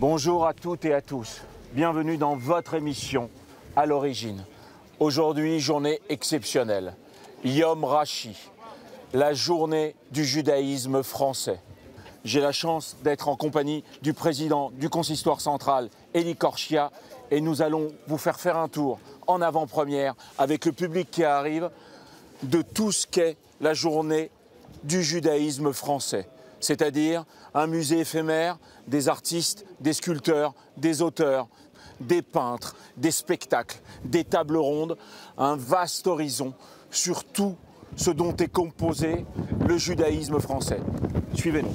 Bonjour à toutes et à tous. Bienvenue dans votre émission À l'origine. Aujourd'hui, journée exceptionnelle. Yom Rashi, la journée du judaïsme français. J'ai la chance d'être en compagnie du président du consistoire central, Eli Korshia, et nous allons vous faire un tour en avant-première avec le public qui arrive de tout ce qu'est la journée du judaïsme français. C'est-à-dire un musée éphémère, des artistes, des sculpteurs, des auteurs, des peintres, des spectacles, des tables rondes, un vaste horizon sur tout ce dont est composé le judaïsme français. Suivez-nous.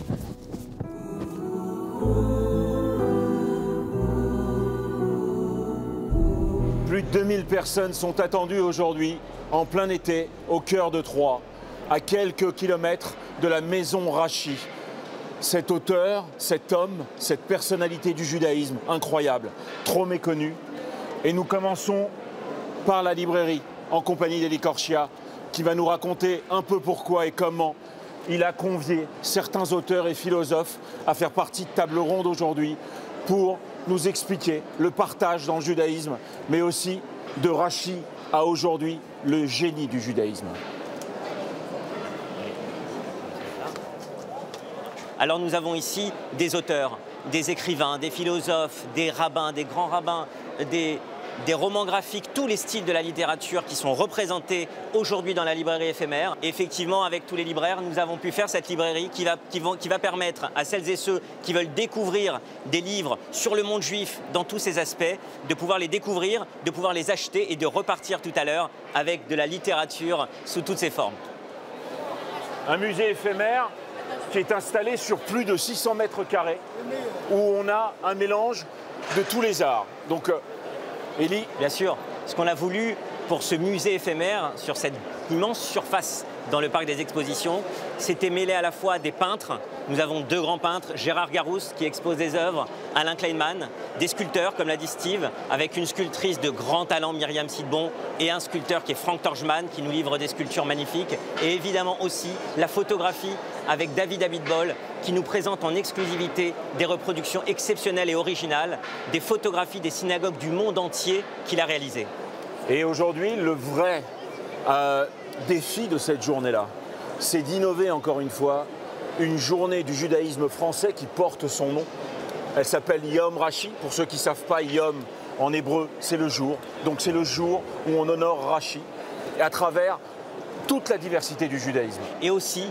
Plus de 2000 personnes sont attendues aujourd'hui, en plein été, au cœur de Troyes, à quelques kilomètres de la maison Rashi. Cet auteur, cet homme, cette personnalité du judaïsme incroyable, trop méconnue. Et nous commençons par la librairie, en compagnie d'Eli Korshia, qui va nous raconter un peu pourquoi et comment il a convié certains auteurs et philosophes à faire partie de table ronde aujourd'hui pour nous expliquer le partage dans le judaïsme, mais aussi de Rashi à aujourd'hui le génie du judaïsme. Alors nous avons ici des auteurs, des écrivains, des philosophes, des rabbins, des grands rabbins, des romans graphiques, tous les styles de la littérature qui sont représentés aujourd'hui dans la librairie éphémère. Et effectivement, avec tous les libraires, nous avons pu faire cette librairie qui va permettre à celles et ceux qui veulent découvrir des livres sur le monde juif dans tous ses aspects, de pouvoir les découvrir, de pouvoir les acheter et de repartir tout à l'heure avec de la littérature sous toutes ses formes. Un musée éphémère qui est installé sur plus de 600 mètres carrés, où on a un mélange de tous les arts. Donc, Eli. Bien sûr, ce qu'on a voulu pour ce musée éphémère, sur cette immense surface dans le parc des expositions, c'était mêler à la fois des peintres. Nous avons deux grands peintres, Gérard Garouste qui expose des œuvres, Alain Kleinman, des sculpteurs comme l'a dit Steve, avec une sculptrice de grand talent, Myriam Sidbon, et un sculpteur qui est Frank Torchman qui nous livre des sculptures magnifiques, et évidemment aussi la photographie avec David Abitbol qui nous présente en exclusivité des reproductions exceptionnelles et originales, des photographies des synagogues du monde entier qu'il a réalisées. Et aujourd'hui, le vrai défi de cette journée-là, c'est d'innover encore une fois une journée du judaïsme français qui porte son nom. Elle s'appelle Yom Rashi. Pour ceux qui ne savent pas, Yom en hébreu, c'est le jour. Donc c'est le jour où on honore Rashi et à travers toute la diversité du judaïsme. Et aussi,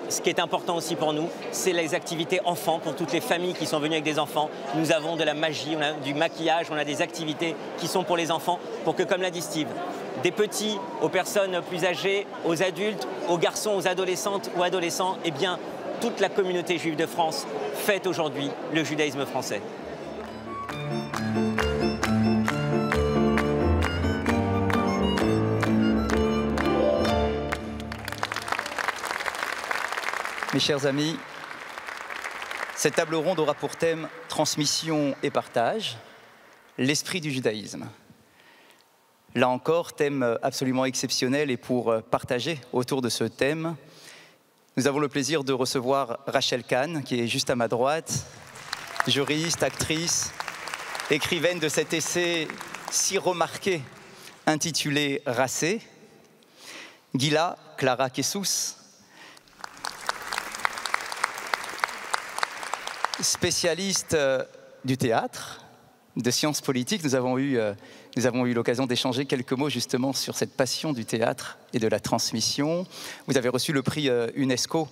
ce qui est important aussi pour nous, c'est les activités enfants, pour toutes les familles qui sont venues avec des enfants. Nous avons de la magie, on a du maquillage, on a des activités qui sont pour les enfants, pour que, comme l'a dit Steve, des petits aux personnes plus âgées, aux adultes, aux garçons, aux adolescentes ou adolescents, eh bien, toute la communauté juive de France fête aujourd'hui le judaïsme français. Mes chers amis, cette table ronde aura pour thème transmission et partage, l'esprit du judaïsme. Là encore, thème absolument exceptionnel, et pour partager autour de ce thème, nous avons le plaisir de recevoir Rachel Kahn, qui est juste à ma droite, juriste, actrice, écrivaine de cet essai si remarqué intitulé « Racé », Gila Clara Kessous, spécialiste du théâtre, de sciences politiques. Nous avons eu l'occasion d'échanger quelques mots justement sur cette passion du théâtre et de la transmission. Vous avez reçu le prix UNESCO,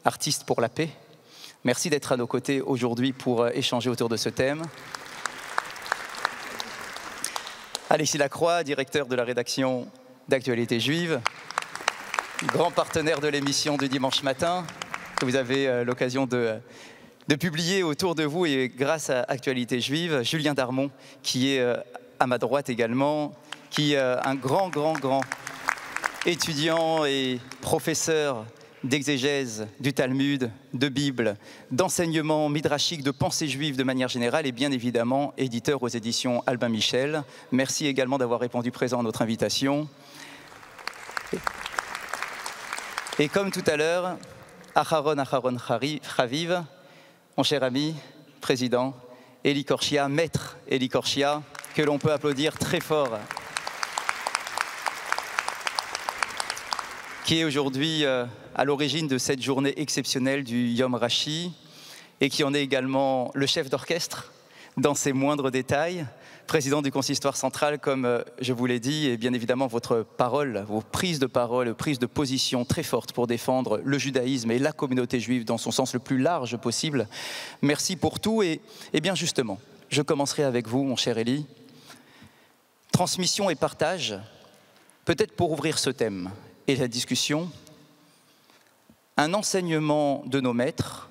Artiste pour la paix. Merci d'être à nos côtés aujourd'hui pour échanger autour de ce thème. Alexis Lacroix, directeur de la rédaction d'Actualité Juive, grand partenaire de l'émission du dimanche matin, que vous avez l'occasion de publier autour de vous et grâce à Actualité Juive. Julien Darmon, qui est à ma droite également, qui est un grand étudiant et professeur d'exégèse du Talmud, de Bible, d'enseignement midrashique, de pensée juive de manière générale et bien évidemment éditeur aux éditions Albin Michel. Merci également d'avoir répondu présent à notre invitation. Et comme tout à l'heure, Aharon Chaviv, mon cher ami, président Élie Korchia, maître Élie Korchia, que l'on peut applaudir très fort, qui est aujourd'hui à l'origine de cette journée exceptionnelle du Yom Rashi et qui en est également le chef d'orchestre dans ses moindres détails, président du consistoire central, comme je vous l'ai dit, et bien évidemment votre parole, vos prises de parole, prises de position très fortes pour défendre le judaïsme et la communauté juive dans son sens le plus large possible. Merci pour tout et bien justement, je commencerai avec vous, mon cher Élie. Transmission et partage, peut-être pour ouvrir ce thème et la discussion, un enseignement de nos maîtres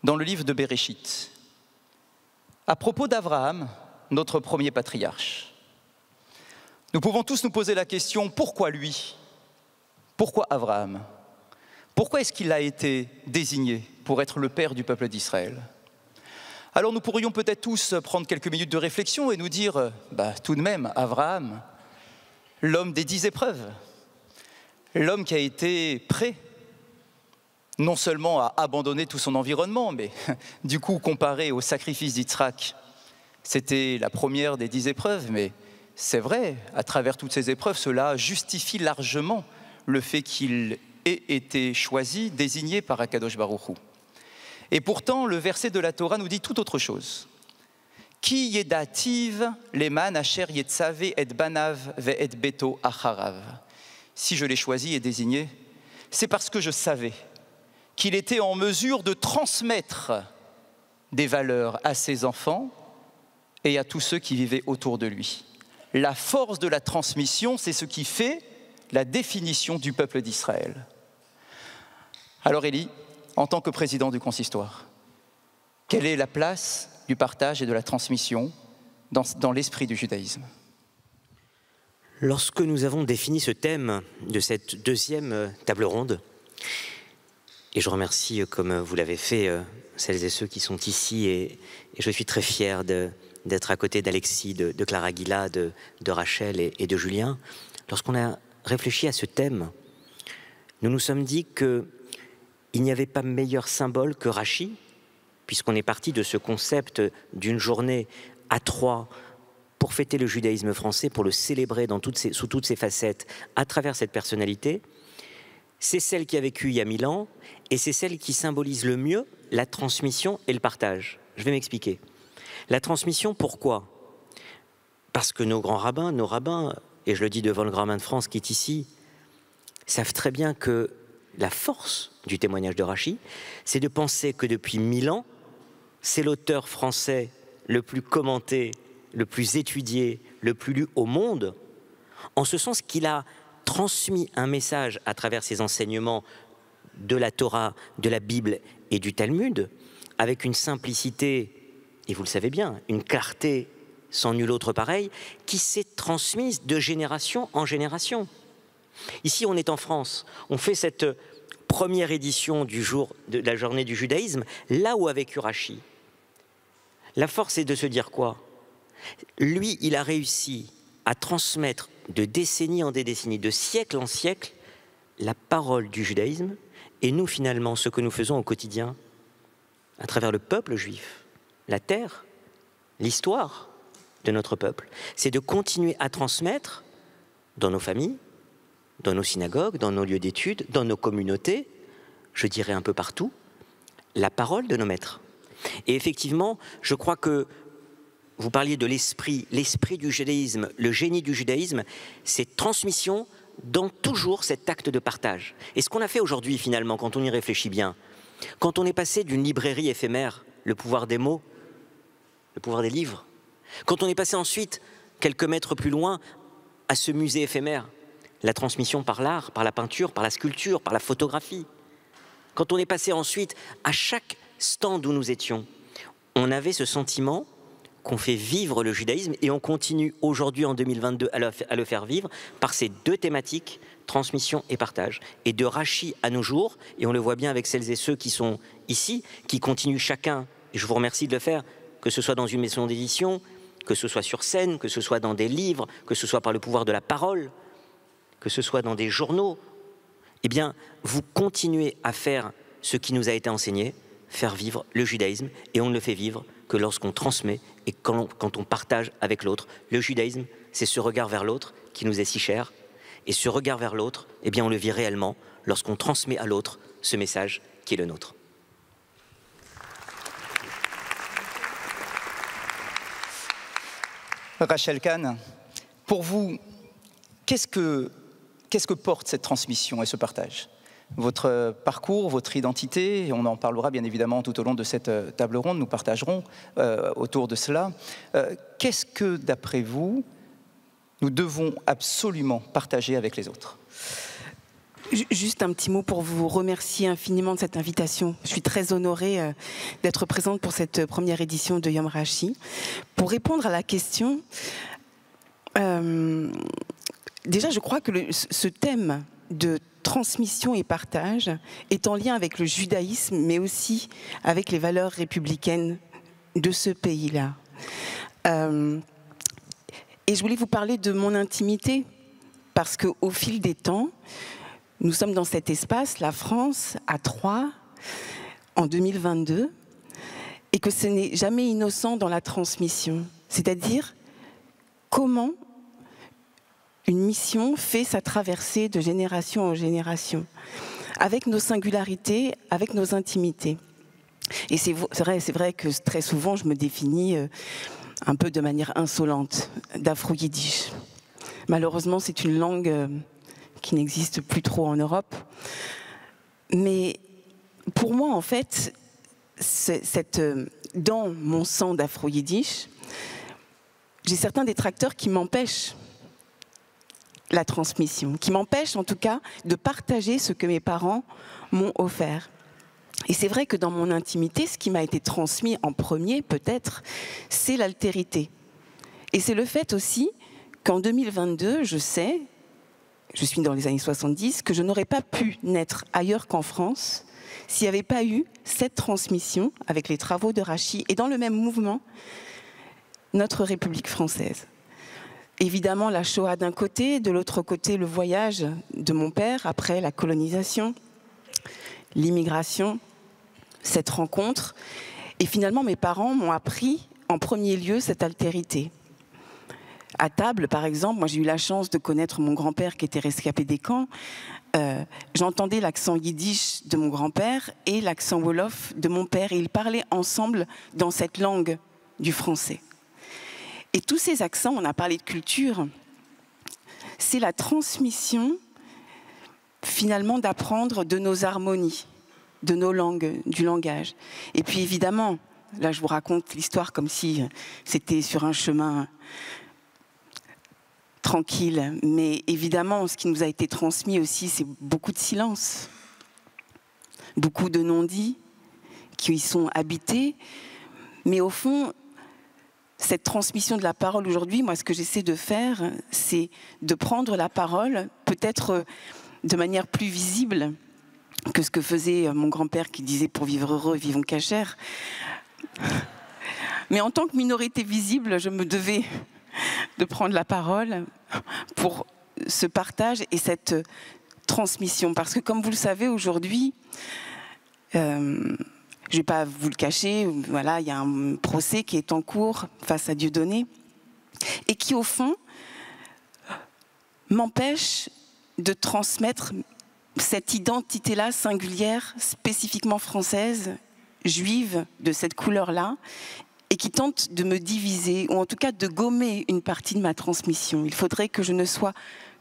dans le livre de Béréchit, à propos d'Abraham, notre premier patriarche. Nous pouvons tous nous poser la question, pourquoi lui? Pourquoi Abraham? Pourquoi est-ce qu'il a été désigné pour être le père du peuple d'Israël? Alors nous pourrions peut-être tous prendre quelques minutes de réflexion et nous dire, tout de même, Abraham, l'homme des 10 épreuves, l'homme qui a été prêt non seulement à abandonner tout son environnement, mais du coup, comparé au sacrifice d'Yitzhak, c'était la première des 10 épreuves, mais c'est vrai, à travers toutes ces épreuves, cela justifie largement le fait qu'il ait été choisi, désigné par Akadosh Baruch Hu. Et pourtant, le verset de la Torah nous dit tout autre chose. Ki yedativ leman asher yetzave et banav ve et beto acharav. Si je l'ai choisi et désigné, c'est parce que je savais qu'il était en mesure de transmettre des valeurs à ses enfants et à tous ceux qui vivaient autour de lui. La force de la transmission, c'est ce qui fait la définition du peuple d'Israël. Alors Élie, en tant que président du consistoire, quelle est la place du partage et de la transmission dans l'esprit du judaïsme? Lorsque nous avons défini ce thème de cette deuxième table ronde, et je remercie, comme vous l'avez fait, celles et ceux qui sont ici, et je suis très fier d'être à côté d'Alexis, de Clara Guilla, de Rachel et de Julien. Lorsqu'on a réfléchi à ce thème, nous nous sommes dit qu'il n'y avait pas meilleur symbole que Rashi, puisqu'on est parti de ce concept d'une journée à 3 pour fêter le judaïsme français, pour le célébrer sous toutes ses facettes, à travers cette personnalité. C'est celle qui a vécu il y a 1000 ans, et c'est celle qui symbolise le mieux la transmission et le partage. Je vais m'expliquer. La transmission, pourquoi? Parce que nos rabbins, et je le dis devant le grand rabbin de France qui est ici, savent très bien que la force du témoignage de Rashi, c'est de penser que depuis 1000 ans, c'est l'auteur français le plus commenté, le plus étudié, le plus lu au monde, en ce sens qu'il a transmis un message à travers ses enseignements de la Torah, de la Bible et du Talmud, avec une simplicité, et vous le savez bien, une clarté sans nul autre pareil, qui s'est transmise de génération en génération. Ici, on est en France, on fait cette première édition du jour de la journée du judaïsme, là où a vécu Rashi. La force est de se dire quoi? Lui, il a réussi à transmettre de décennie en décennie, de siècle en siècle, la parole du judaïsme, et nous, finalement, ce que nous faisons au quotidien, à travers le peuple juif, la terre, l'histoire de notre peuple, c'est de continuer à transmettre dans nos familles, dans nos synagogues, dans nos lieux d'études, dans nos communautés, je dirais un peu partout, la parole de nos maîtres. Et effectivement, je crois que vous parliez de l'esprit du judaïsme, le génie du judaïsme, c'est transmission dans toujours cet acte de partage. Et ce qu'on a fait aujourd'hui, finalement, quand on y réfléchit bien, quand on est passé d'une librairie éphémère, le pouvoir des mots, le pouvoir des livres, quand on est passé ensuite, quelques mètres plus loin, à ce musée éphémère, la transmission par l'art, par la peinture, par la sculpture, par la photographie, quand on est passé ensuite à chaque stand où nous étions, on avait ce sentiment qu'on fait vivre le judaïsme et on continue aujourd'hui en 2022 à le faire vivre par ces deux thématiques, transmission et partage. Et de Rashi à nos jours, et on le voit bien avec celles et ceux qui sont ici, qui continuent chacun, et je vous remercie de le faire, que ce soit dans une maison d'édition, que ce soit sur scène, que ce soit dans des livres, que ce soit par le pouvoir de la parole, que ce soit dans des journaux, eh bien, vous continuez à faire ce qui nous a été enseigné, faire vivre le judaïsme, et on ne le fait vivre que lorsqu'on transmet et quand on partage avec l'autre. Le judaïsme, c'est ce regard vers l'autre qui nous est si cher, et ce regard vers l'autre, eh bien on le vit réellement lorsqu'on transmet à l'autre ce message qui est le nôtre. Rachel Kahn, pour vous, qu'est-ce que porte cette transmission et ce partage ? Votre parcours, votre identité, et on en parlera bien évidemment tout au long de cette table ronde, nous partagerons autour de cela. Qu'est-ce que, d'après vous, nous devons absolument partager avec les autres ? Juste un petit mot pour vous remercier infiniment de cette invitation. Je suis très honorée d'être présente pour cette première édition de Yom Rashi. Pour répondre à la question, déjà je crois que ce thème de transmission et partage est en lien avec le judaïsme, mais aussi avec les valeurs républicaines de ce pays-là. Et je voulais vous parler de mon intimité, parce qu'au fil des temps, nous sommes dans cet espace, la France, à Troyes, en 2022, et que ce n'est jamais innocent dans la transmission. C'est-à-dire, comment une mission fait sa traversée de génération en génération, avec nos singularités, avec nos intimités. Et c'est vrai que très souvent, je me définis un peu de manière insolente, d'afro-yiddish. Malheureusement, c'est une langue qui n'existe plus trop en Europe. Mais pour moi, en fait, dans mon sang d'afro-yiddish, j'ai certains détracteurs qui m'empêchent la transmission, qui m'empêchent en tout cas de partager ce que mes parents m'ont offert. Et c'est vrai que dans mon intimité, ce qui m'a été transmis en premier, peut-être, c'est l'altérité. Et c'est le fait aussi qu'en 2022, je sais, je suis dans les années 70, que je n'aurais pas pu naître ailleurs qu'en France s'il n'y avait pas eu cette transmission avec les travaux de Rachi et dans le même mouvement, notre République française. Évidemment, la Shoah d'un côté, de l'autre côté, le voyage de mon père après la colonisation, l'immigration, cette rencontre. Et finalement, mes parents m'ont appris en premier lieu cette altérité. À table, par exemple, moi j'ai eu la chance de connaître mon grand-père qui était rescapé des camps. J'entendais l'accent yiddish de mon grand-père et l'accent wolof de mon père. Et ils parlaient ensemble dans cette langue du français. Et tous ces accents, on a parlé de culture, c'est la transmission, finalement, d'apprendre de nos harmonies, de nos langues, du langage. Et puis évidemment, là je vous raconte l'histoire comme si c'était sur un chemin tranquille, mais évidemment, ce qui nous a été transmis aussi, c'est beaucoup de silence, beaucoup de non-dits qui y sont habités, mais au fond, cette transmission de la parole aujourd'hui, moi, ce que j'essaie de faire, c'est de prendre la parole, peut-être de manière plus visible que ce que faisait mon grand-père qui disait « pour vivre heureux, vivons cachère ». Mais en tant que minorité visible, je me devais de prendre la parole pour ce partage et cette transmission. Parce que comme vous le savez aujourd'hui, je ne vais pas vous le cacher, voilà, il y a un procès qui est en cours face à Dieudonné et qui, au fond, m'empêche de transmettre cette identité-là singulière, spécifiquement française, juive, de cette couleur-là, et qui tente de me diviser, ou en tout cas de gommer une partie de ma transmission. Il faudrait que je ne sois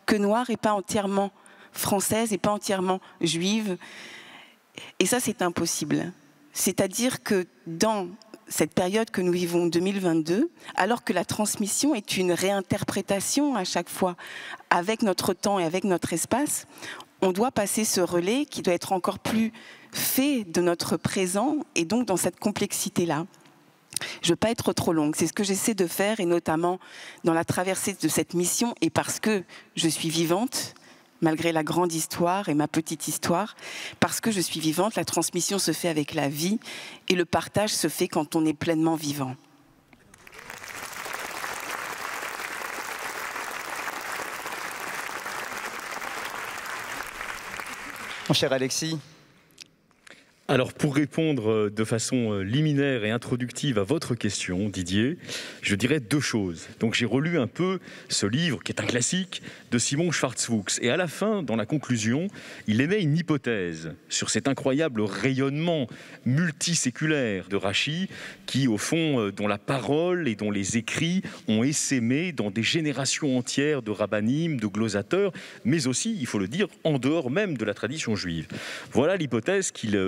que noire et pas entièrement française et pas entièrement juive. Et ça, c'est impossible. C'est-à-dire que dans cette période que nous vivons, 2022, alors que la transmission est une réinterprétation à chaque fois avec notre temps et avec notre espace, on doit passer ce relais qui doit être encore plus fait de notre présent et donc dans cette complexité-là. Je ne veux pas être trop longue, c'est ce que j'essaie de faire et notamment dans la traversée de cette mission et parce que je suis vivante, malgré la grande histoire et ma petite histoire, parce que je suis vivante, la transmission se fait avec la vie et le partage se fait quand on est pleinement vivant. Mon cher Alexis, Alors, pour répondre de façon liminaire et introductive à votre question, Didier, je dirais deux choses. Donc, j'ai relu un peu ce livre, qui est un classique, de Simon Schwarzfuchs. Et à la fin, dans la conclusion, il émet une hypothèse sur cet incroyable rayonnement multiséculaire de Rachi, qui, au fond, dont la parole et dont les écrits ont essaimé dans des générations entières de rabbinim, de glossateurs, mais aussi, il faut le dire, en dehors même de la tradition juive. Voilà l'hypothèse qu'il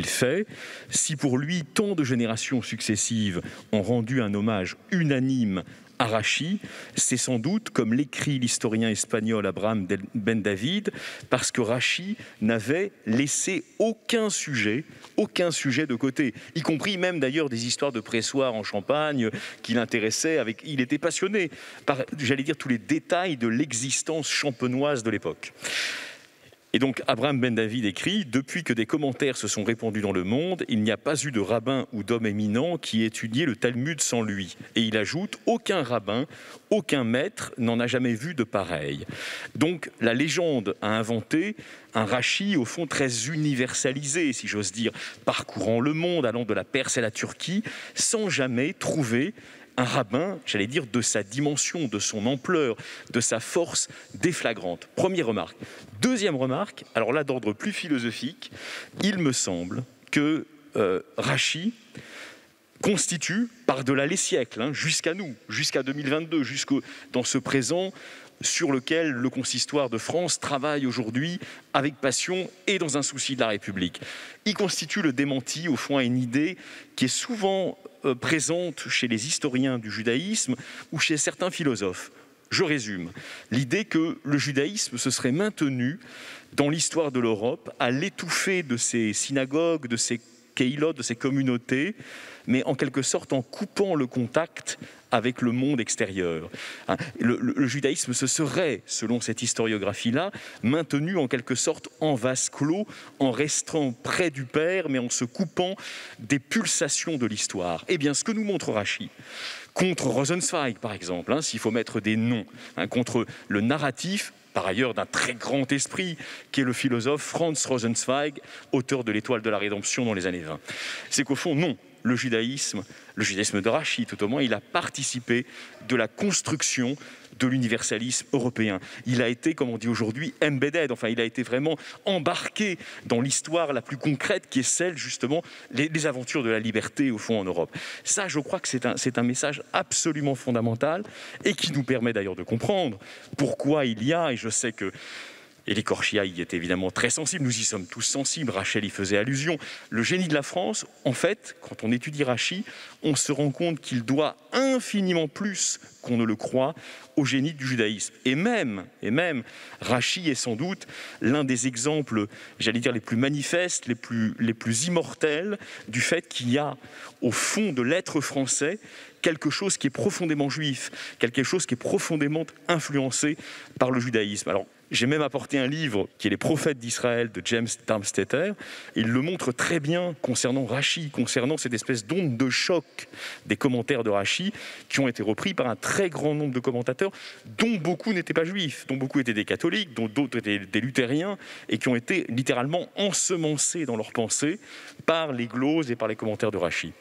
fait. Si pour lui, tant de générations successives ont rendu un hommage unanime à Rachi, c'est sans doute, comme l'écrit l'historien espagnol Abraham Ben David, parce que Rachi n'avait laissé aucun sujet de côté, y compris même d'ailleurs des histoires de pressoirs en Champagne qui l'intéressaient. Il était passionné par, j'allais dire, tous les détails de l'existence champenoise de l'époque. Et donc, Abraham Ben David écrit « Depuis que des commentaires se sont répandus dans le monde, il n'y a pas eu de rabbin ou d'homme éminent qui ait étudié le Talmud sans lui. » Et il ajoute « Aucun rabbin, aucun maître n'en a jamais vu de pareil. » Donc, la légende a inventé un Rachi, au fond, très universalisé, si j'ose dire, parcourant le monde, allant de la Perse à la Turquie, sans jamais trouver un rabbin, j'allais dire, de sa dimension, de son ampleur, de sa force déflagrante. Première remarque. Deuxième remarque, alors là d'ordre plus philosophique, il me semble que Rachi constitue, par-delà les siècles, jusqu'à nous, jusqu'à 2022, dans ce présent sur lequel le Consistoire de France travaille aujourd'hui avec passion et dans un souci de la République. Il constitue le démenti, au fond, à une idée qui est souvent présente chez les historiens du judaïsme ou chez certains philosophes. Je résume. L'idée que le judaïsme se serait maintenu dans l'histoire de l'Europe à l'étouffer de ses synagogues, de ses keilot, de ses communautés, mais en quelque sorte en coupant le contact avec le monde extérieur. Le judaïsme se serait, selon cette historiographie-là, maintenu en quelque sorte en vase clos, en restant près du Père, mais en se coupant des pulsations de l'histoire. Eh bien, ce que nous montre Rachi, contre Rosenzweig, par exemple, s'il faut mettre des noms, contre le narratif, par ailleurs d'un très grand esprit, qui est le philosophe Franz Rosenzweig, auteur de l'Étoile de la Rédemption dans les années 20. C'est qu'au fond, non, le judaïsme de Rachi, tout au moins, il a participé de la construction de l'universalisme européen. Il a été, comme on dit aujourd'hui, embedded, enfin il a été vraiment embarqué dans l'histoire la plus concrète qui est celle, justement, des aventures de la liberté, au fond, en Europe. Ça, je crois que c'est un message absolument fondamental et qui nous permet d'ailleurs de comprendre pourquoi il y a, et je sais que Élie Korchia y est évidemment très sensible, nous y sommes tous sensibles, Rachel y faisait allusion. Le génie de la France, en fait, quand on étudie Rachi, on se rend compte qu'il doit infiniment plus qu'on ne le croit au génie du judaïsme. Et même, Rachi est sans doute l'un des exemples, j'allais dire, les plus manifestes, les plus immortels du fait qu'il y a, au fond de l'être français, quelque chose qui est profondément juif, quelque chose qui est profondément influencé par le judaïsme. Alors, j'ai même apporté un livre qui est Les prophètes d'Israël de James Darmstetter. Il le montre très bien concernant Rachi, concernant cette espèce d'onde de choc des commentaires de Rachi qui ont été repris par un très grand nombre de commentateurs dont beaucoup n'étaient pas juifs, dont beaucoup étaient des catholiques, dont d'autres étaient des luthériens et qui ont été littéralement ensemencés dans leur pensée par les gloses et par les commentaires de Rachi.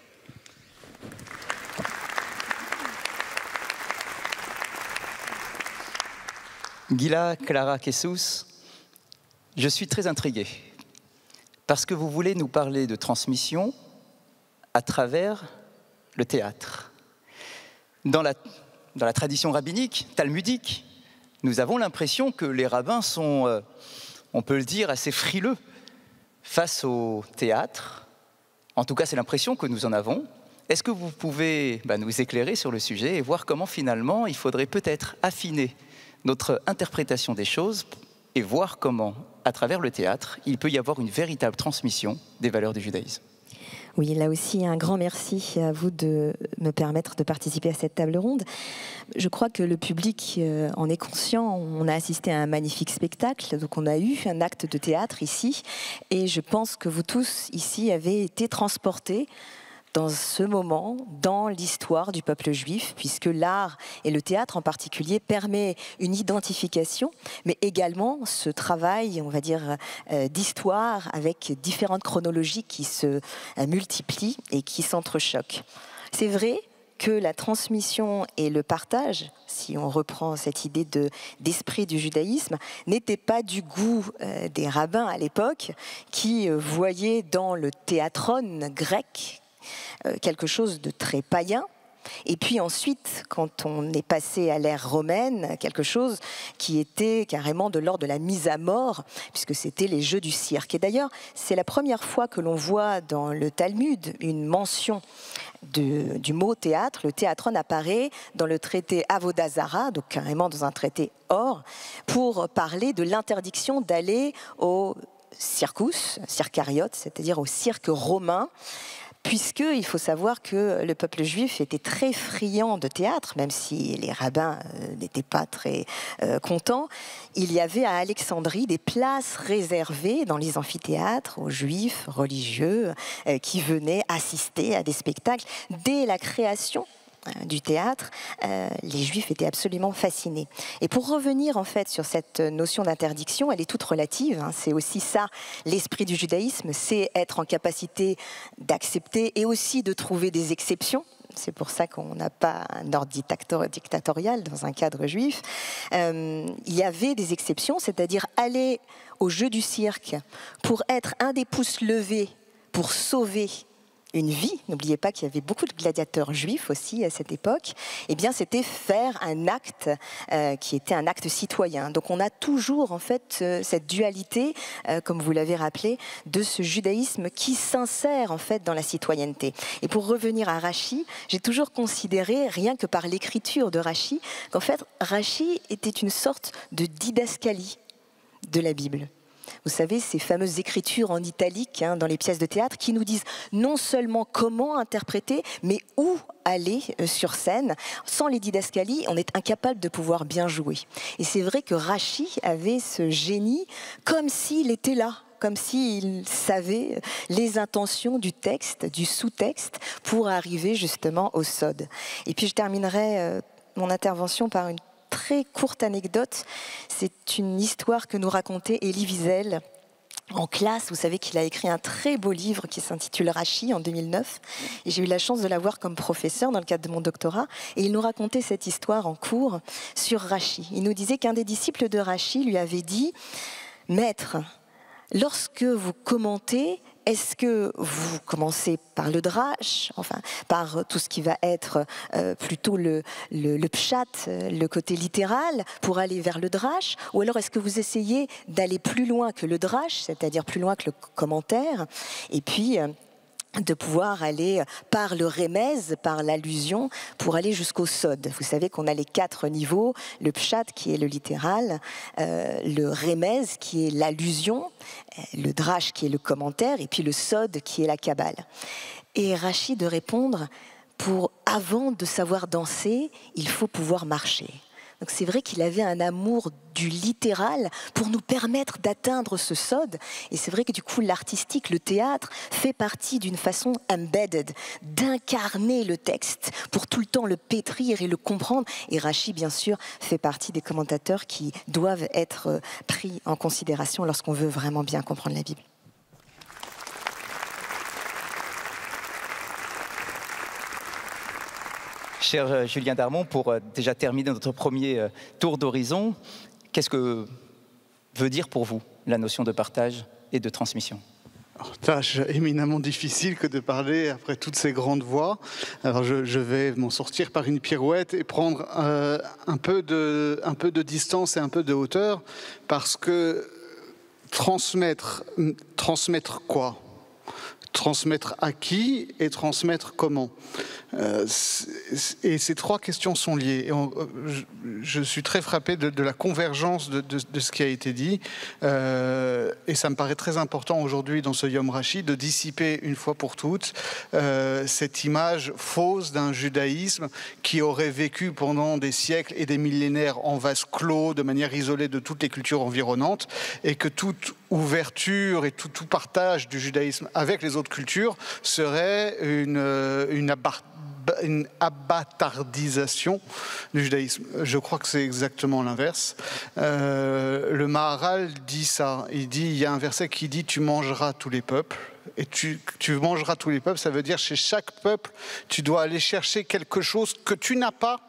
Gila Clara Kessous, je suis très intrigué parce que vous voulez nous parler de transmission à travers le théâtre. Dans la tradition rabbinique, talmudique, nous avons l'impression que les rabbins sont, on peut le dire, assez frileux face au théâtre. En tout cas, c'est l'impression que nous en avons. Est-ce que vous pouvez nous éclairer sur le sujet et voir comment finalement il faudrait peut-être affiner notre interprétation des choses et voir comment, à travers le théâtre, il peut y avoir une véritable transmission des valeurs du judaïsme. Oui, là aussi, un grand merci à vous de me permettre de participer à cette table ronde. Je crois que le public en est conscient. On a assisté à un magnifique spectacle, donc on a eu un acte de théâtre ici, et je pense que vous tous ici avez été transportés dans ce moment, dans l'histoire du peuple juif, puisque l'art et le théâtre en particulier permet une identification, mais également ce travail, on va dire, d'histoire avec différentes chronologies qui se multiplient et qui s'entrechoquent. C'est vrai que la transmission et le partage, si on reprend cette idée d'esprit du judaïsme, n'était pas du goût des rabbins à l'époque, qui voyaient dans le théatron grec quelque chose de très païen. Et puis ensuite, quand on est passé à l'ère romaine, quelque chose qui était carrément de l'ordre de la mise à mort, puisque c'était les jeux du cirque. Et d'ailleurs, c'est la première fois que l'on voit dans le Talmud une mention du mot théâtre. Le théatron apparaît dans le traité Avodah Zarah, donc carrément dans un traité or, pour parler de l'interdiction d'aller au circus, circariot, c'est-à-dire au cirque romain, puisqu'il faut savoir que le peuple juif était très friand de théâtre, même si les rabbins n'étaient pas très contents. Il y avait à Alexandrie des places réservées dans les amphithéâtres aux juifs religieux qui venaient assister à des spectacles. Dès la création du théâtre, les Juifs étaient absolument fascinés. Et pour revenir en fait sur cette notion d'interdiction, elle est toute relative. C'est aussi ça, l'esprit du judaïsme, c'est être en capacité d'accepter et aussi de trouver des exceptions. C'est pour ça qu'on n'a pas un ordre dictatorial dans un cadre juif. Il y avait des exceptions, c'est-à-dire aller au jeu du cirque pour être un des pouces levés pour sauver une vie. N'oubliez pas qu'il y avait beaucoup de gladiateurs juifs aussi à cette époque. Eh bien, c'était faire un acte qui était un acte citoyen. Donc, on a toujours en fait cette dualité, comme vous l'avez rappelé, de ce judaïsme qui s'insère en fait dans la citoyenneté. Et pour revenir à Rachi, j'ai toujours considéré, rien que par l'écriture de Rachi, qu'en fait, Rachi était une sorte de didascalie de la Bible. Vous savez, ces fameuses écritures en italique dans les pièces de théâtre qui nous disent non seulement comment interpréter, mais où aller sur scène. Sans les didascalies, on est incapable de pouvoir bien jouer. Et c'est vrai que Rachi avait ce génie comme s'il était là, comme s'il savait les intentions du texte, du sous-texte, pour arriver justement au sod. Et puis je terminerai mon intervention par une très courte anecdote. C'est une histoire que nous racontait Elie Wiesel en classe. Vous savez qu'il a écrit un très beau livre qui s'intitule Rachi en 2009. Et j'ai eu la chance de l'avoir comme professeur dans le cadre de mon doctorat. Et il nous racontait cette histoire en cours sur Rachi. Il nous disait qu'un des disciples de Rachi lui avait dit « Maître, lorsque vous commentez, est-ce que vous commencez par le drash, enfin par tout ce qui va être plutôt le pshat, le côté littéral, pour aller vers le drash, ou alors est-ce que vous essayez d'aller plus loin que le drash, c'est-à-dire plus loin que le commentaire, et puis de pouvoir aller par le remez, par l'allusion, pour aller jusqu'au sod. Vous savez qu'on a les 4 niveaux, le pshat qui est le littéral, le remez qui est l'allusion, le drash qui est le commentaire, et puis le sod qui est la kabbale. Et Rachi de répondre, avant de savoir danser, il faut pouvoir marcher. Donc c'est vrai qu'il avait un amour du littéral pour nous permettre d'atteindre ce sod. Et c'est vrai que du coup, l'artistique, le théâtre, fait partie d'une façon embedded, d'incarner le texte pour tout le temps le pétrir et le comprendre. Et Rachi, bien sûr, fait partie des commentateurs qui doivent être pris en considération lorsqu'on veut vraiment bien comprendre la Bible. Cher Julien Darmon, pour déjà terminer notre premier tour d'horizon, qu'est-ce que veut dire pour vous la notion de partage et de transmission ? Tâche éminemment difficile que de parler après toutes ces grandes voix. Alors je vais m'en sortir par une pirouette et prendre un peu de distance et un peu de hauteur, parce que transmettre quoi ? Transmettre à qui et transmettre comment ? Et ces 3 questions sont liées. Et je suis très frappé de la convergence de ce qui a été dit. Et ça me paraît très important aujourd'hui dans ce Yom Rachi de dissiper une fois pour toutes cette image fausse d'un judaïsme qui aurait vécu pendant des siècles et des millénaires en vase clos, de manière isolée de toutes les cultures environnantes, et que toute ouverture et tout partage du judaïsme avec les autres cultures serait une abattardisation du judaïsme. Je crois que c'est exactement l'inverse. Le Maharal dit ça. Il y a un verset qui dit « Tu mangeras tous les peuples ». Et tu mangeras tous les peuples, ça veut dire chez chaque peuple, tu dois aller chercher quelque chose que tu n'as pas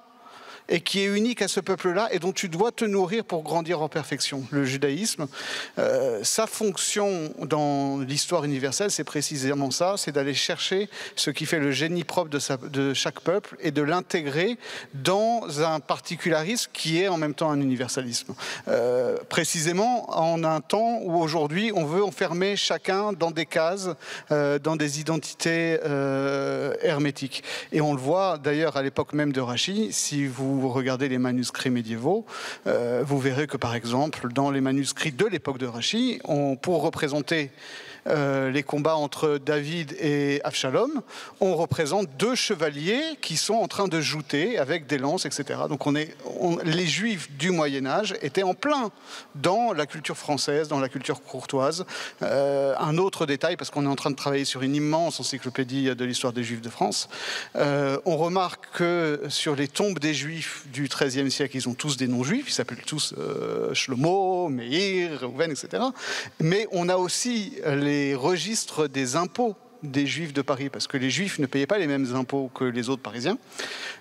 et qui est unique à ce peuple-là et dont tu dois te nourrir pour grandir en perfection. Le judaïsme, sa fonction dans l'histoire universelle, c'est précisément ça, c'est d'aller chercher ce qui fait le génie propre de chaque peuple et de l'intégrer dans un particularisme qui est en même temps un universalisme. Précisément en un temps où aujourd'hui on veut enfermer chacun dans des cases, dans des identités hermétiques. Et on le voit d'ailleurs à l'époque même de Rachi, si vous regardez les manuscrits médiévaux, vous verrez que par exemple dans les manuscrits de l'époque de Rachi, pour représenter les combats entre David et Avshalom, on représente deux chevaliers qui sont en train de jouter avec des lances, etc. Donc les Juifs du Moyen-Âge étaient en plein dans la culture française, dans la culture courtoise. Un autre détail, parce qu'on est en train de travailler sur une immense encyclopédie de l'histoire des Juifs de France, on remarque que sur les tombes des Juifs du XIIIe siècle, ils ont tous des noms juifs, ils s'appellent tous Shlomo, Meir, Reuven, etc. Mais on a aussi les registres des impôts des Juifs de Paris, parce que les Juifs ne payaient pas les mêmes impôts que les autres Parisiens.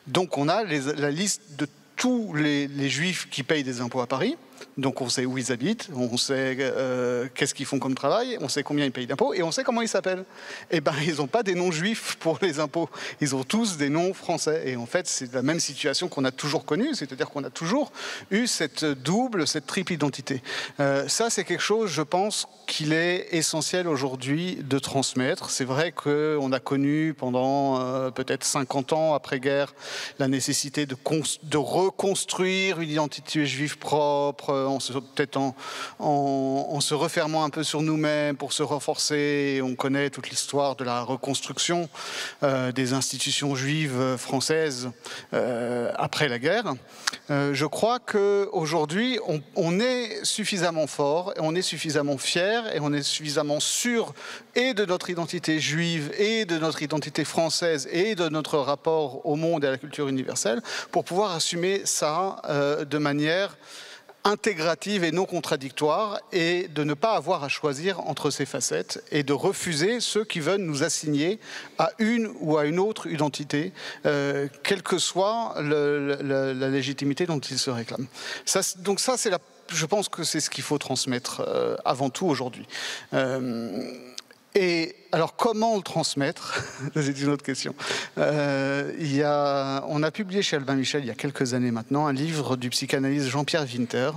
Donc on a la liste de tous les Juifs qui payent des impôts à Paris. Donc on sait où ils habitent, on sait qu'est-ce qu'ils font comme travail, on sait combien ils payent d'impôts et on sait comment ils s'appellent. Eh bien, ils n'ont pas des noms juifs pour les impôts, ils ont tous des noms français. Et en fait, c'est la même situation qu'on a toujours connue, c'est-à-dire qu'on a toujours eu cette triple identité. Ça, c'est quelque chose, je pense, qu'il est essentiel aujourd'hui de transmettre. C'est vrai qu'on a connu pendant peut-être 50 ans après-guerre la nécessité de reconstruire une identité juive propre, peut-être en se refermant un peu sur nous-mêmes pour se renforcer. On connaît toute l'histoire de la reconstruction des institutions juives françaises après la guerre. Je crois qu'aujourd'hui, on est suffisamment fort, on est suffisamment fier et on est suffisamment sûr et de notre identité juive et de notre identité française et de notre rapport au monde et à la culture universelle pour pouvoir assumer ça de manière intégrative et non contradictoire et de ne pas avoir à choisir entre ces facettes et de refuser ceux qui veulent nous assigner à une ou à une autre identité, quelle que soit la légitimité dont ils se réclament. Donc ça, je pense que c'est ce qu'il faut transmettre avant tout aujourd'hui. Et alors, comment le transmettre? C'est une autre question. On a publié chez Albin Michel, il y a quelques années maintenant, un livre du psychanalyste Jean-Pierre Winter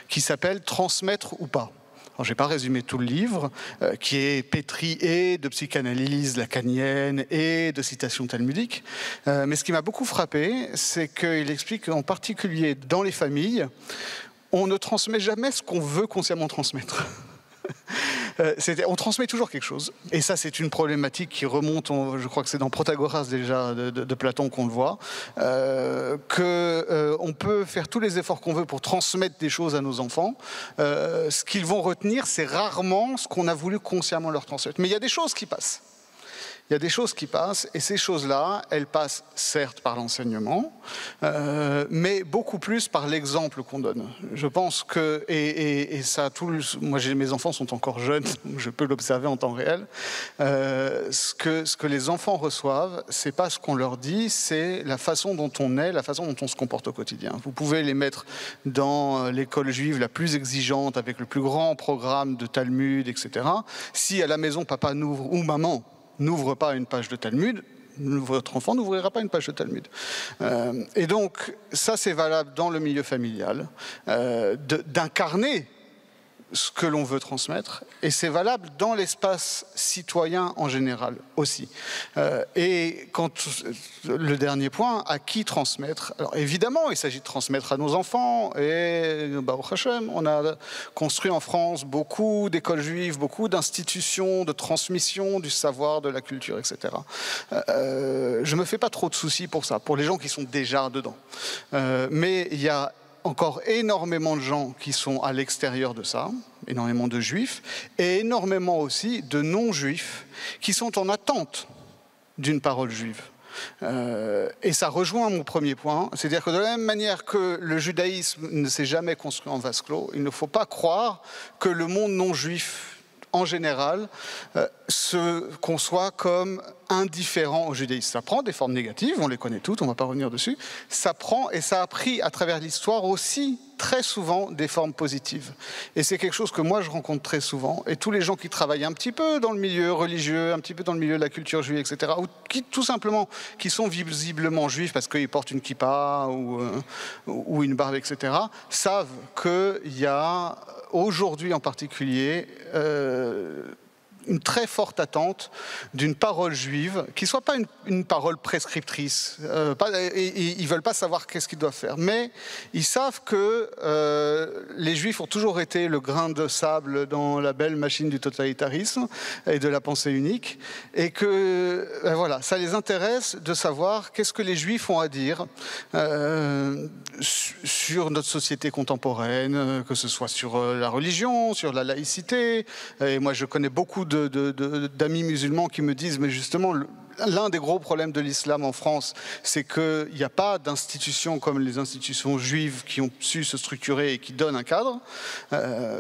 qui s'appelle « Transmettre ou pas ». Alors, je n'ai pas résumé tout le livre, qui est pétri et de psychanalyse lacanienne et de citations talmudiques. Mais ce qui m'a beaucoup frappé, c'est qu'il explique qu'en particulier dans les familles, on ne transmet jamais ce qu'on veut consciemment transmettre. On transmet toujours quelque chose. Et ça, c'est une problématique qui remonte, je crois que c'est dans Protagoras déjà, de Platon qu'on le voit, qu'on peut faire tous les efforts qu'on veut pour transmettre des choses à nos enfants. Ce qu'ils vont retenir, c'est rarement ce qu'on a voulu consciemment leur transmettre. Mais il y a des choses qui passent. Il y a des choses qui passent, et ces choses-là, elles passent certes par l'enseignement, mais beaucoup plus par l'exemple qu'on donne. Je pense que, et ça, moi mes enfants sont encore jeunes, je peux l'observer en temps réel, ce que les enfants reçoivent, c'est pas ce qu'on leur dit, c'est la façon dont on est, la façon dont on se comporte au quotidien. Vous pouvez les mettre dans l'école juive la plus exigeante, avec le plus grand programme de Talmud, etc. Si à la maison, papa n'ouvre, ou maman, n'ouvre pas une page de Talmud, votre enfant n'ouvrira pas une page de Talmud. Et donc, ça c'est valable dans le milieu familial, d'incarner ce que l'on veut transmettre, et c'est valable dans l'espace citoyen en général aussi. Et le dernier point, à qui transmettre? Alors évidemment, il s'agit de transmettre à nos enfants, et Baruch Hashem, on a construit en France beaucoup d'écoles juives, beaucoup d'institutions de transmission du savoir, de la culture, etc. Je me fais pas trop de soucis pour ça, pour les gens qui sont déjà dedans. Mais il y a encore énormément de gens qui sont à l'extérieur de ça, énormément de juifs, et énormément aussi de non-juifs qui sont en attente d'une parole juive. Et ça rejoint mon premier point, c'est-à-dire que de la même manière que le judaïsme ne s'est jamais construit en vase clos, il ne faut pas croire que le monde non-juif en général, se conçoit comme indifférent au judaïsme. Ça prend des formes négatives, on les connaît toutes, on ne va pas revenir dessus. Ça prend, et ça a pris à travers l'histoire aussi très souvent des formes positives. Et c'est quelque chose que moi je rencontre très souvent. Et tous les gens qui travaillent un petit peu dans le milieu religieux, un petit peu dans le milieu de la culture juive, etc., ou qui tout simplement, qui sont visiblement juifs parce qu'ils portent une kippa ou une barbe, etc., savent qu'il y a aujourd'hui en particulier une très forte attente d'une parole juive qui ne soit pas une parole prescriptrice. Ils ne veulent pas savoir qu'est-ce qu'ils doivent faire. Mais ils savent que les juifs ont toujours été le grain de sable dans la belle machine du totalitarisme et de la pensée unique. Et que voilà, ça les intéresse de savoir qu'est-ce que les juifs ont à dire sur notre société contemporaine, que ce soit sur la religion, sur la laïcité. Et moi, je connais beaucoup d'amis musulmans qui me disent, mais justement, l'un des gros problèmes de l'islam en France, c'est qu'il n'y a pas d'institutions comme les institutions juives qui ont su se structurer et qui donnent un cadre,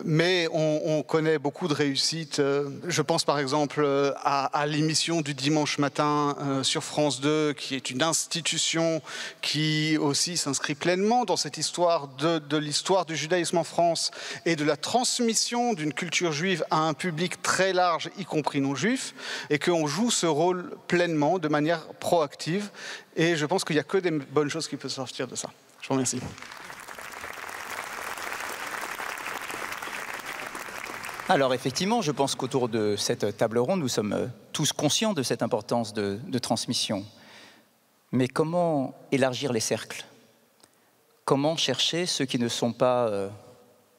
mais on connaît beaucoup de réussites. Je pense par exemple à l'émission du dimanche matin sur France 2, qui est une institution qui aussi s'inscrit pleinement dans cette histoire de l'histoire du judaïsme en France et de la transmission d'une culture juive à un public très large, y compris non juif, et qu'on joue ce rôle pleinement, de manière proactive. Et je pense qu'il n'y a que des bonnes choses qui peuvent sortir de ça. Je vous remercie. Alors effectivement, je pense qu'autour de cette table ronde, nous sommes tous conscients de cette importance de transmission. Mais comment élargir les cercles? Comment chercher ceux qui ne sont pas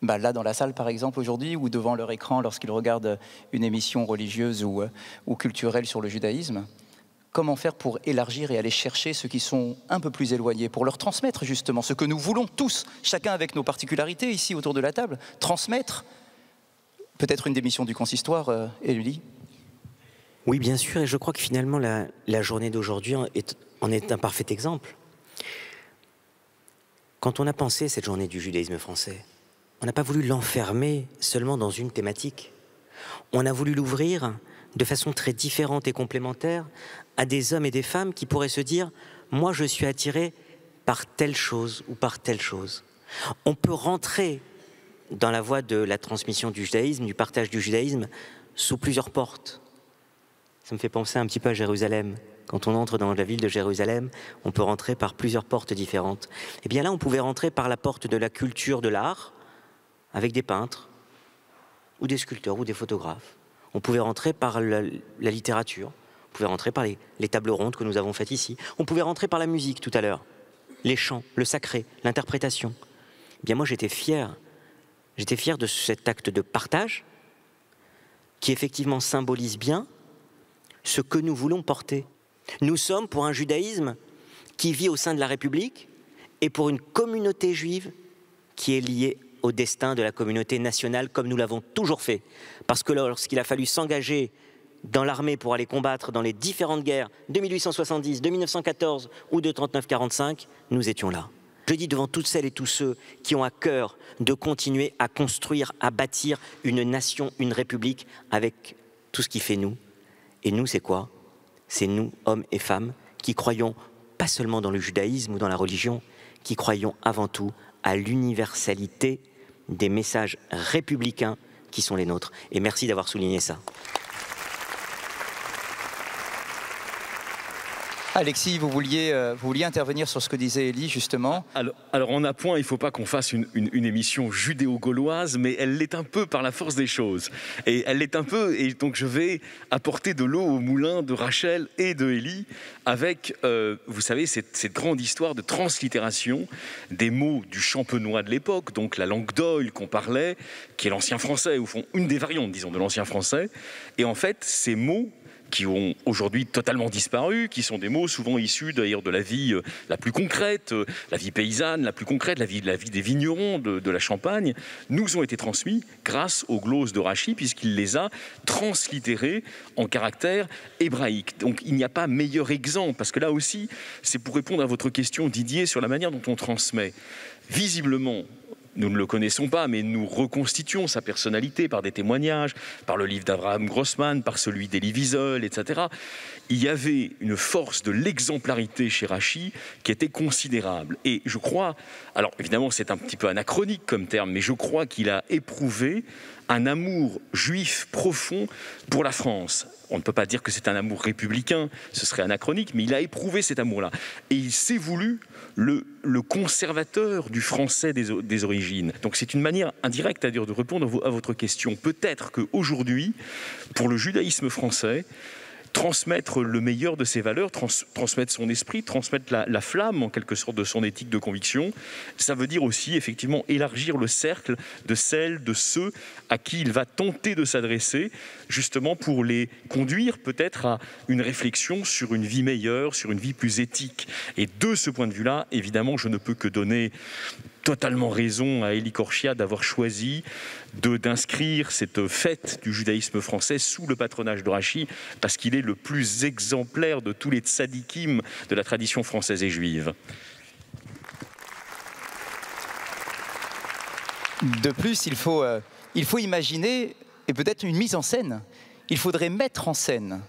là dans la salle par exemple aujourd'hui, ou devant leur écran lorsqu'ils regardent une émission religieuse ou culturelle sur le judaïsme? Comment faire pour élargir et aller chercher ceux qui sont un peu plus éloignés, pour leur transmettre justement ce que nous voulons tous, chacun avec nos particularités ici autour de la table, transmettre peut-être une des missions du consistoire, Élie? Oui, bien sûr, et je crois que finalement la journée d'aujourd'hui en est un parfait exemple. Quand on a pensé cette journée du judaïsme français, on n'a pas voulu l'enfermer seulement dans une thématique. On a voulu l'ouvrir de façon très différente et complémentaire à des hommes et des femmes qui pourraient se dire « moi je suis attiré par telle chose ou par telle chose ». On peut rentrer dans la voie de la transmission du judaïsme, du partage du judaïsme, sous plusieurs portes. Ça me fait penser un petit peu à Jérusalem. Quand on entre dans la ville de Jérusalem, on peut rentrer par plusieurs portes différentes. Et bien là, on pouvait rentrer par la porte de la culture de l'art, avec des peintres, ou des sculpteurs, ou des photographes. On pouvait rentrer par la littérature, on pouvait rentrer par les tables rondes que nous avons faites ici. On pouvait rentrer par la musique tout à l'heure, les chants, le sacré, l'interprétation. Eh bien moi, j'étais fier de cet acte de partage qui effectivement symbolise bien ce que nous voulons porter. Nous sommes pour un judaïsme qui vit au sein de la République et pour une communauté juive qui est liée au destin de la communauté nationale comme nous l'avons toujours fait. Parce que lorsqu'il a fallu s'engager dans l'armée pour aller combattre dans les différentes guerres de 1870, de 1914 ou de 39-45, nous étions là. Je dis devant toutes celles et tous ceux qui ont à cœur de continuer à construire, à bâtir une nation, une république avec tout ce qui fait nous. Et nous, c'est quoi? C'est nous, hommes et femmes, qui croyons pas seulement dans le judaïsme ou dans la religion, qui croyons avant tout à l'universalité des messages républicains qui sont les nôtres. Et merci d'avoir souligné ça. Alexis, vous vouliez intervenir sur ce que disait Élie, justement. Alors en appoint, il ne faut pas qu'on fasse une émission judéo-gauloise, mais elle l'est un peu par la force des choses. Et elle l'est un peu, et donc je vais apporter de l'eau au moulin de Rachel et de Élie avec, vous savez, cette grande histoire de translittération des mots du champenois de l'époque, donc la langue d'Oïl qu'on parlait, qui est l'ancien français, au fond, une des variantes, disons, de l'ancien français. Et en fait, ces mots qui ont aujourd'hui totalement disparu, qui sont des mots souvent issus d'ailleurs de la vie la plus concrète, la vie paysanne la plus concrète, la vie des vignerons de la Champagne, nous ont été transmis grâce aux glosses de Rachy, puisqu'il les a translittérés en caractère hébraïque. Donc il n'y a pas meilleur exemple, parce que là aussi, c'est pour répondre à votre question, Didier, sur la manière dont on transmet. Visiblement, nous ne le connaissons pas, mais nous reconstituons sa personnalité par des témoignages, par le livre d'Abraham Grossman, par celui d'Elie Wiesel, etc. Il y avait une force de l'exemplarité chez Rachy qui était considérable. Et je crois, alors évidemment c'est un petit peu anachronique comme terme, mais je crois qu'il a éprouvé un amour juif profond pour la France. On ne peut pas dire que c'est un amour républicain, ce serait anachronique, mais il a éprouvé cet amour-là. Et il s'est voulu le conservateur du français des origines. Donc c'est une manière indirecte à dire de répondre à votre question. Peut-être qu'aujourd'hui, pour le judaïsme français, transmettre le meilleur de ses valeurs, transmettre son esprit, transmettre la flamme en quelque sorte de son éthique de conviction, ça veut dire aussi effectivement élargir le cercle de celles, de ceux à qui il va tenter de s'adresser, justement pour les conduire peut-être à une réflexion sur une vie meilleure, sur une vie plus éthique. Et de ce point de vue-là, évidemment, je ne peux que donner totalement raison à Élie Korchia d'avoir choisi d'inscrire cette fête du judaïsme français sous le patronage de Rachy, parce qu'il est le plus exemplaire de tous les tzadikim de la tradition française et juive. De plus, il faut imaginer, et peut-être une mise en scène, il faudrait mettre en scène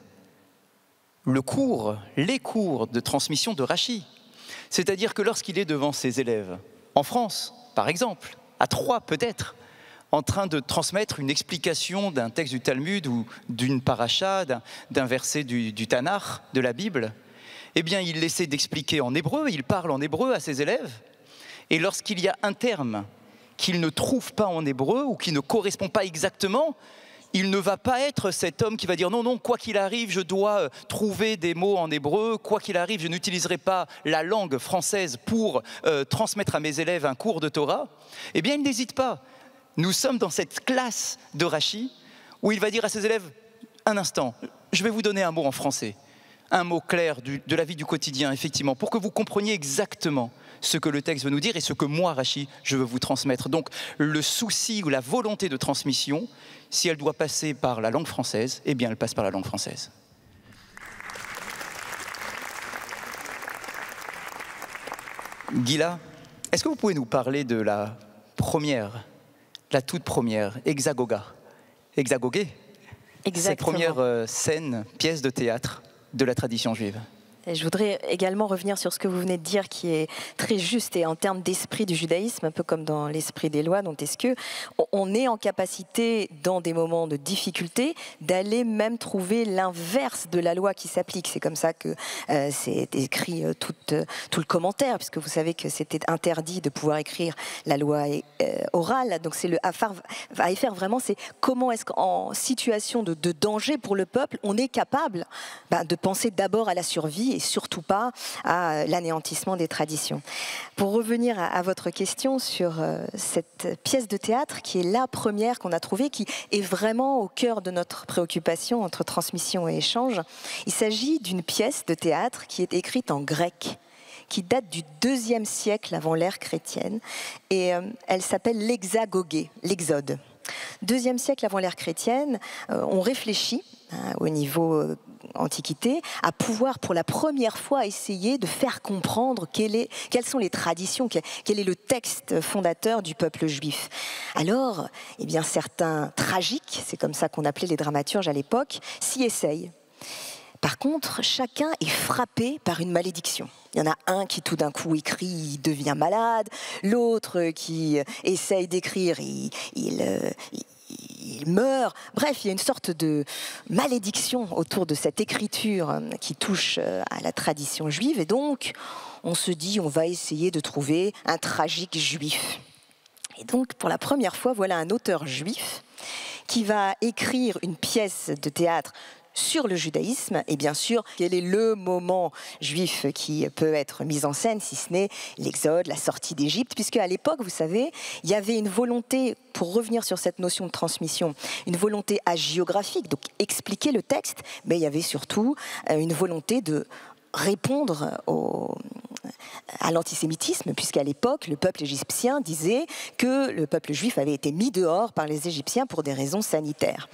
les cours de transmission de Rachy. C'est-à-dire que lorsqu'il est devant ses élèves, en France, par exemple, à Troyes peut-être, en train de transmettre une explication d'un texte du Talmud ou d'une paracha, d'un verset du Tanakh, de la Bible, eh bien il essaie d'expliquer en hébreu, il parle en hébreu à ses élèves, et lorsqu'il y a un terme qu'il ne trouve pas en hébreu ou qui ne correspond pas exactement, il ne va pas être cet homme qui va dire non, quoi qu'il arrive, je dois trouver des mots en hébreu, quoi qu'il arrive, je n'utiliserai pas la langue française pour transmettre à mes élèves un cours de Torah. Eh bien, il n'hésite pas. Nous sommes dans cette classe de Rachy où il va dire à ses élèves, un instant, je vais vous donner un mot en français, un mot clair de la vie du quotidien, effectivement, pour que vous compreniez exactement ce que le texte veut nous dire et ce que moi, Rachy, je veux vous transmettre. Donc, le souci ou la volonté de transmission, si elle doit passer par la langue française, eh bien, elle passe par la langue française. Gila, est-ce que vous pouvez nous parler de la toute première, Hexagoga, Hexagogé, cette première scène, pièce de théâtre de la tradition juive? Et je voudrais également revenir sur ce que vous venez de dire, qui est très juste, et en termes d'esprit du judaïsme, un peu comme dans l'esprit des lois, donc est-ce qu'on est en capacité, dans des moments de difficulté, d'aller même trouver l'inverse de la loi qui s'applique? C'est comme ça que c'est écrit tout le commentaire, puisque vous savez que c'était interdit de pouvoir écrire la loi orale. Donc c'est le Haïfer, vraiment, c'est comment est-ce qu'en situation de danger pour le peuple, on est capable de penser d'abord à la survie et surtout pas à l'anéantissement des traditions. Pour revenir à votre question sur cette pièce de théâtre, qui est la première qu'on a trouvée, qui est vraiment au cœur de notre préoccupation entre transmission et échange, il s'agit d'une pièce de théâtre qui est écrite en grec, qui date du IIe siècle avant l'ère chrétienne, et elle s'appelle l'Hexagogé, l'Exode. IIe siècle avant l'ère chrétienne, on réfléchit au niveau Antiquité, à pouvoir pour la première fois essayer de faire comprendre quelles sont les traditions, quel est le texte fondateur du peuple juif. Alors, eh bien, certains tragiques, c'est comme ça qu'on appelait les dramaturges à l'époque, s'y essayent. Par contre, chacun est frappé par une malédiction. Il y en a un qui tout d'un coup écrit, il devient malade, l'autre qui essaye d'écrire, il meurt. Bref, il y a une sorte de malédiction autour de cette écriture qui touche à la tradition juive. Et donc, on se dit, on va essayer de trouver un tragique juif. Et donc, pour la première fois, voilà un auteur juif qui va écrire une pièce de théâtre sur le judaïsme et bien sûr quel est le moment juif qui peut être mis en scène si ce n'est l'exode, la sortie d'Égypte, puisque à l'époque, vous savez, il y avait une volonté, pour revenir sur cette notion de transmission, une volonté hagiographique, donc expliquer le texte, mais il y avait surtout une volonté de répondre à l'antisémitisme, puisqu'à l'époque, le peuple égyptien disait que le peuple juif avait été mis dehors par les Égyptiens pour des raisons sanitaires.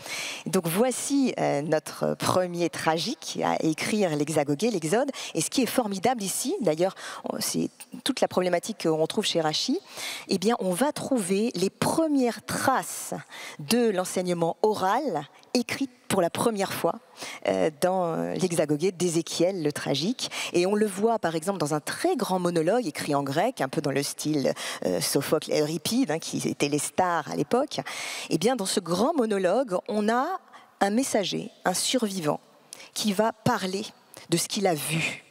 Donc voici notre premier tragique à écrire l'Hexagogée, l'Exode. Et ce qui est formidable ici, d'ailleurs, c'est toute la problématique qu'on trouve chez Rachi, eh bien, on va trouver les premières traces de l'enseignement oral écrit pour la première fois dans l'Hexagogée d'Ézéchiel, le tragique. Et on le voit, par exemple, dans un très grand monologue écrit en grec, un peu dans le style Sophocle et Euripide, qui étaient les stars à l'époque. Et bien, dans ce grand monologue, on a un messager, un survivant, qui va parler de ce qu'il a vu.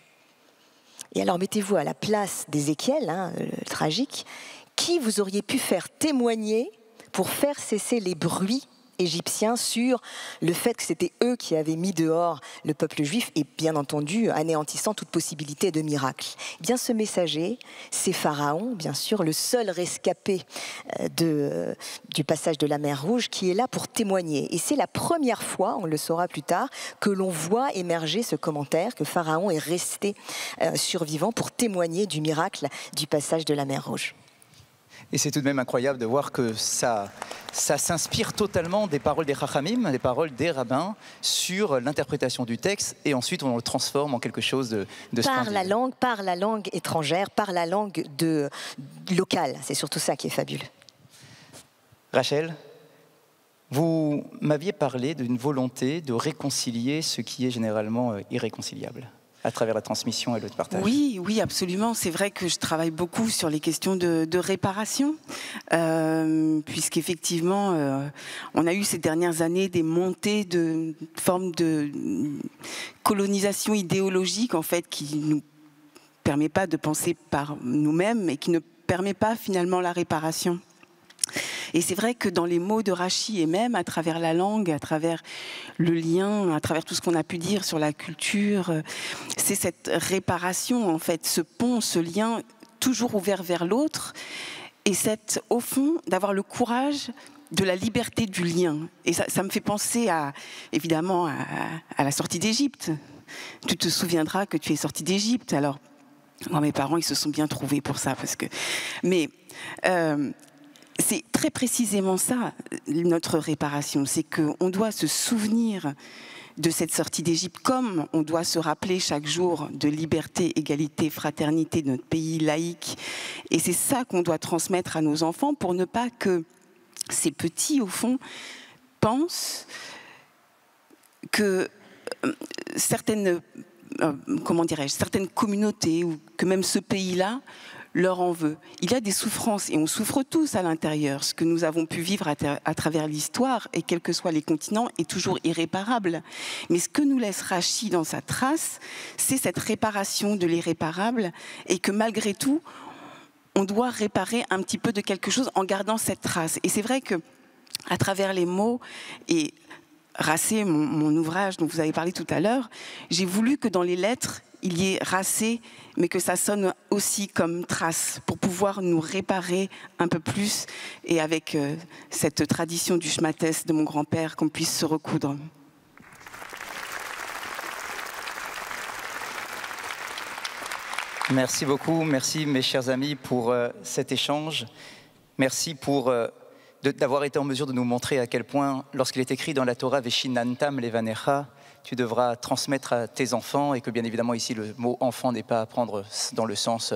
Et alors, mettez-vous à la place d'Ézéchiel, le tragique, qui vous auriez pu faire témoigner pour faire cesser les bruits égyptiens sur le fait que c'était eux qui avaient mis dehors le peuple juif et bien entendu anéantissant toute possibilité de miracle. Eh bien, ce messager, c'est Pharaon, bien sûr, le seul rescapé du passage de la mer Rouge qui est là pour témoigner. Et c'est la première fois, on le saura plus tard, que l'on voit émerger ce commentaire que Pharaon est resté survivant pour témoigner du miracle du passage de la mer Rouge. Et c'est tout de même incroyable de voir que ça s'inspire totalement des paroles des Chachamim, des paroles des rabbins sur l'interprétation du texte, et ensuite on le transforme en quelque chose de splendide. Par la langue étrangère, par la langue locale. C'est surtout ça qui est fabuleux. Rachel, vous m'aviez parlé d'une volonté de réconcilier ce qui est généralement irréconciliable à travers la transmission et le partage. Oui, absolument. C'est vrai que je travaille beaucoup sur les questions de réparation, puisqu'effectivement, on a eu ces dernières années des montées de formes de colonisation idéologique, en fait, qui ne nous permet pas de penser par nous-mêmes et qui ne permet pas finalement la réparation. Et c'est vrai que dans les mots de Rachi, et même à travers la langue, à travers le lien, à travers tout ce qu'on a pu dire sur la culture, c'est cette réparation, en fait, ce pont, ce lien toujours ouvert vers l'autre, et au fond, d'avoir le courage de la liberté du lien. Et ça me fait penser évidemment à la sortie d'Égypte. Tu te souviendras que tu es sortie d'Égypte. Alors, moi, mes parents, ils se sont bien trouvés pour ça, c'est très précisément ça, notre réparation. C'est qu'on doit se souvenir de cette sortie d'Égypte, comme on doit se rappeler chaque jour de liberté, égalité, fraternité de notre pays laïque. Et c'est ça qu'on doit transmettre à nos enfants pour ne pas que ces petits, au fond, pensent que certaines communautés, ou que même ce pays-là, leur en veut. Il y a des souffrances, et on souffre tous à l'intérieur. Ce que nous avons pu vivre à travers l'histoire, et quels que soient les continents, est toujours irréparable. Mais ce que nous laisse Rachi dans sa trace, c'est cette réparation de l'irréparable, et que malgré tout, on doit réparer un petit peu de quelque chose en gardant cette trace. Et c'est vrai que, à travers les mots, et Racé, mon ouvrage dont vous avez parlé tout à l'heure, j'ai voulu que dans les lettres, il y ait Racé, mais que ça sonne aussi comme trace, pour pouvoir nous réparer un peu plus, et avec cette tradition du shmates de mon grand-père, qu'on puisse se recoudre. Merci beaucoup, merci mes chers amis pour cet échange. Merci pour d'avoir été en mesure de nous montrer à quel point, lorsqu'il est écrit dans la Torah « Veshinantam levanecha », tu devras transmettre à tes enfants, et que bien évidemment ici le mot « enfant » n'est pas à prendre dans le sens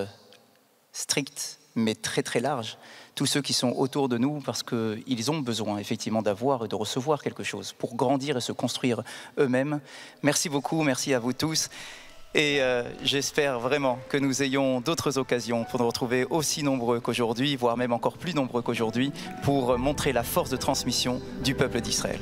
strict, mais très très large. Tous ceux qui sont autour de nous, parce qu'ils ont besoin effectivement d'avoir et de recevoir quelque chose pour grandir et se construire eux-mêmes. Merci beaucoup, merci à vous tous. Et j'espère vraiment que nous ayons d'autres occasions pour nous retrouver aussi nombreux qu'aujourd'hui, voire même encore plus nombreux qu'aujourd'hui, pour montrer la force de transmission du peuple d'Israël.